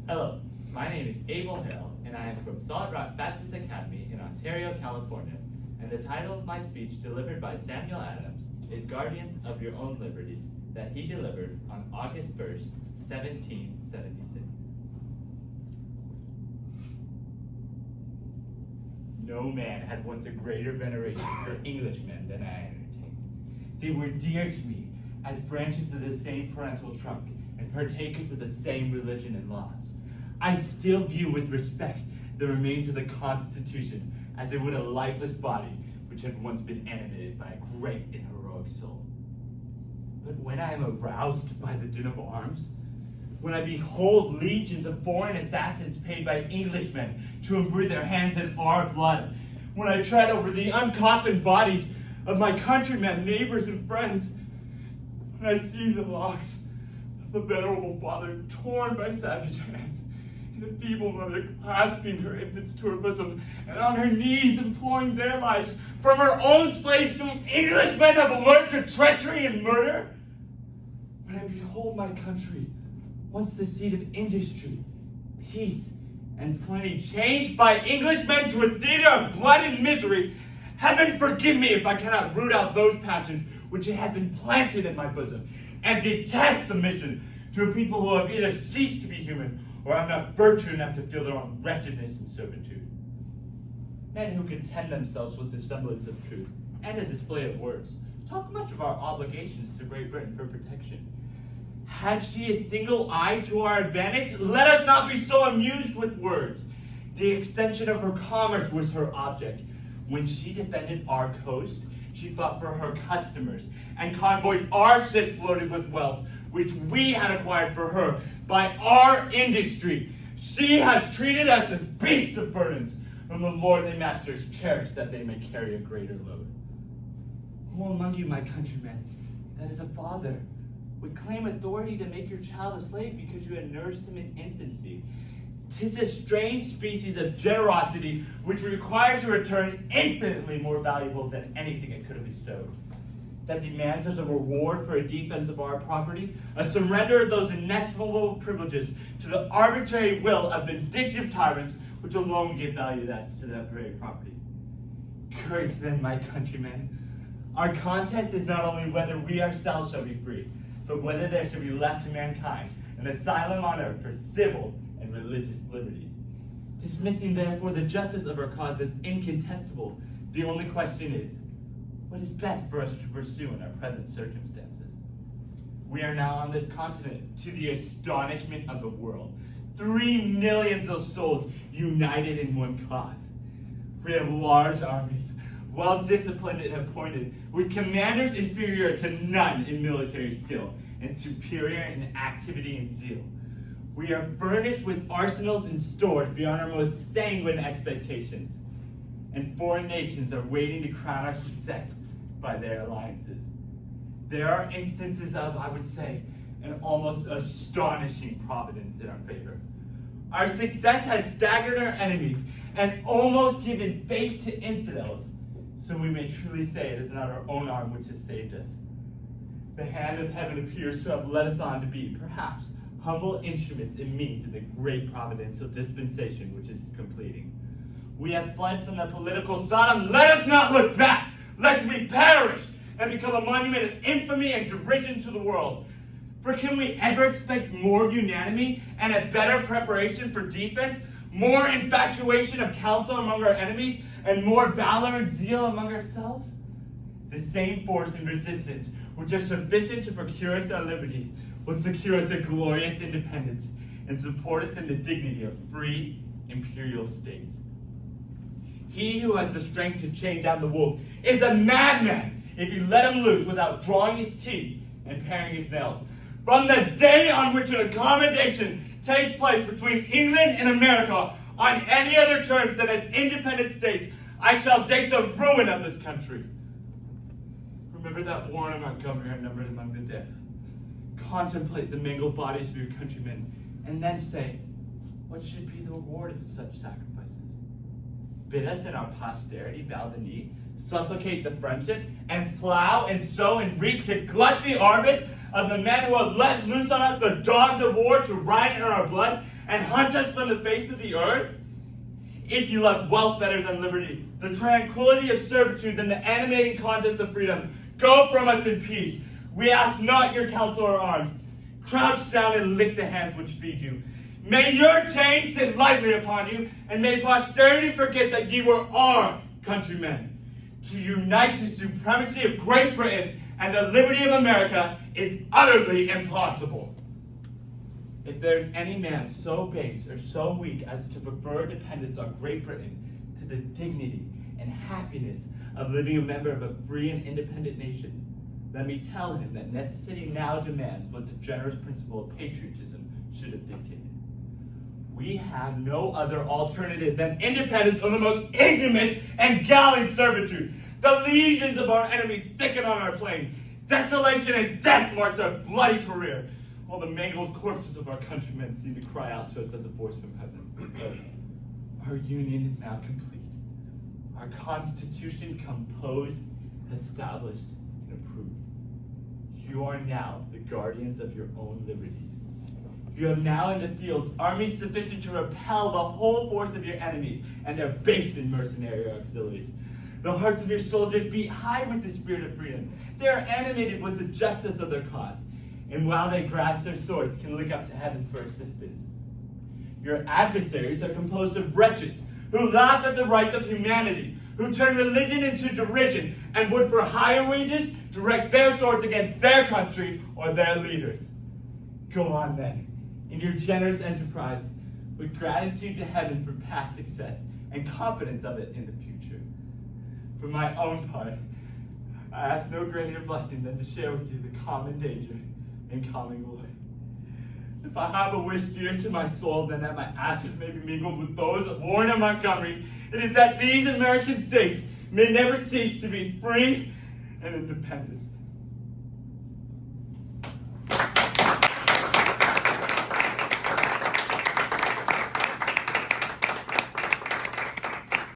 Hello, my name is Abel, and I am from Solid Rock Baptist Academy in Ontario, California, and the title of my speech delivered by Samuel Adams is Guardians of Your Own Liberties, that he delivered on August 1st, 1776. No man had once a greater veneration for Englishmen than I entertained. They were dear to me as branches of the same parental trunk and partakers of the same religion and laws. I still view with respect the remains of the Constitution as it would a lifeless body which had once been animated by a great and heroic soul. But when I am aroused by the din of arms, when I behold legions of foreign assassins paid by Englishmen to embroider their hands in our blood, when I tread over the uncoffined bodies of my countrymen, neighbors, and friends, when I see the locks of the venerable father torn by savage hands, and the feeble mother clasping her infants to her bosom, and on her knees imploring their lives from her own slaves whom Englishmen have allured to treachery and murder, when I behold my country, once the seat of industry, peace, and plenty, changed by Englishmen to a theater of blood and misery, heaven forgive me if I cannot root out those passions which it has implanted in my bosom, and detest submission to a people who have either ceased to be human, or have not virtue enough to feel their own wretchedness and servitude. Men who content themselves with the semblance of truth, and a display of words, talk much of our obligations to Great Britain for protection. Had she a single eye to our advantage, let us not be so amused with words. The extension of her commerce was her object. When she defended our coast, she fought for her customers, and convoyed our ships loaded with wealth, which we had acquired for her by our industry. She has treated us as beasts of burdens, whom the lordly masters cherish that they may carry a greater load. Who among you, my countrymen, that is a father, would claim authority to make your child a slave because you had nursed him in infancy? 'Tis a strange species of generosity which requires a return infinitely more valuable than anything it could have bestowed. That demands as a reward for a defense of our property, a surrender of those inestimable privileges to the arbitrary will of vindictive tyrants which alone give value to that very property. Courage then, my countrymen. Our contest is not only whether we ourselves shall be free, but whether there shall be left to mankind an asylum on earth for civil and religious liberties. Dismissing therefore the justice of our cause as incontestable, the only question is, what is best for us to pursue in our present circumstances? We are now on this continent, to the astonishment of the world, 3 millions of souls united in one cause. We have large armies, well disciplined and appointed, with commanders inferior to none in military skill, and superior in activity and zeal. We are furnished with arsenals and stores beyond our most sanguine expectations, and foreign nations are waiting to crown our success by their alliances. There are instances of, I would say, an almost astonishing providence in our favor. Our success has staggered our enemies and almost given faith to infidels, so we may truly say it is not our own arm which has saved us. The hand of heaven appears to have led us on to be, perhaps, humble instruments and means in the great providential dispensation which is completing. We have fled from the political Sodom. Let us not look back, lest we perish and become a monument of infamy and derision to the world. For can we ever expect more unanimity and a better preparation for defense, more infatuation of counsel among our enemies, and more valor and zeal among ourselves? The same force and resistance which are sufficient to procure us our liberties will secure us a glorious independence and support us in the dignity of free imperial states. He who has the strength to chain down the wolf is a madman if you let him loose without drawing his teeth and paring his nails. From the day on which an accommodation takes place between England and America on any other terms than as independent states, I shall date the ruin of this country. Remember that Warren and Montgomery are numbered among the dead. Contemplate the mangled bodies of your countrymen, and then say, what should be the reward of such sacrifices? Bid us and our posterity bow the knee, supplicate the friendship, and plow and sow and reap to glut the harvest of the men who have let loose on us the dogs of war to riot in our blood, and hunt us from the face of the earth? If you love wealth better than liberty, the tranquility of servitude than the animating contest of freedom, go from us in peace. We ask not your counsel or arms. Crouch down and lick the hands which feed you. May your chains sit lightly upon you, and may posterity forget that ye were our countrymen. To unite the supremacy of Great Britain and the liberty of America is utterly impossible. If there is any man so base or so weak as to prefer dependence on Great Britain to the dignity and happiness of living a member of a free and independent nation, let me tell him that necessity now demands what the generous principle of patriotism should have dictated. We have no other alternative than independence or the most ignominious and galling servitude. The legions of our enemies thicken on our plain. Desolation and death marked our bloody career, while the mangled corpses of our countrymen seem to cry out to us as a voice from heaven. Our union is now complete. Our Constitution composed, established, and approved. You are now the guardians of your own liberties. You have now in the fields armies sufficient to repel the whole force of your enemies and their base and mercenary auxiliaries. The hearts of your soldiers beat high with the spirit of freedom. They are animated with the justice of their cause, and while they grasp their swords, can look up to heaven for assistance. Your adversaries are composed of wretches who laugh at the rights of humanity, who turn religion into derision, and would for higher wages direct their swords against their country or their leaders. Go on then, in your generous enterprise, with gratitude to heaven for past success and confidence of it in the future. For my own part, I ask no greater blessing than to share with you the common danger and common glory. If I have a wish dear to my soul, then that my ashes may be mingled with those of Warren and Montgomery, it is that these American states may never cease to be free and independent.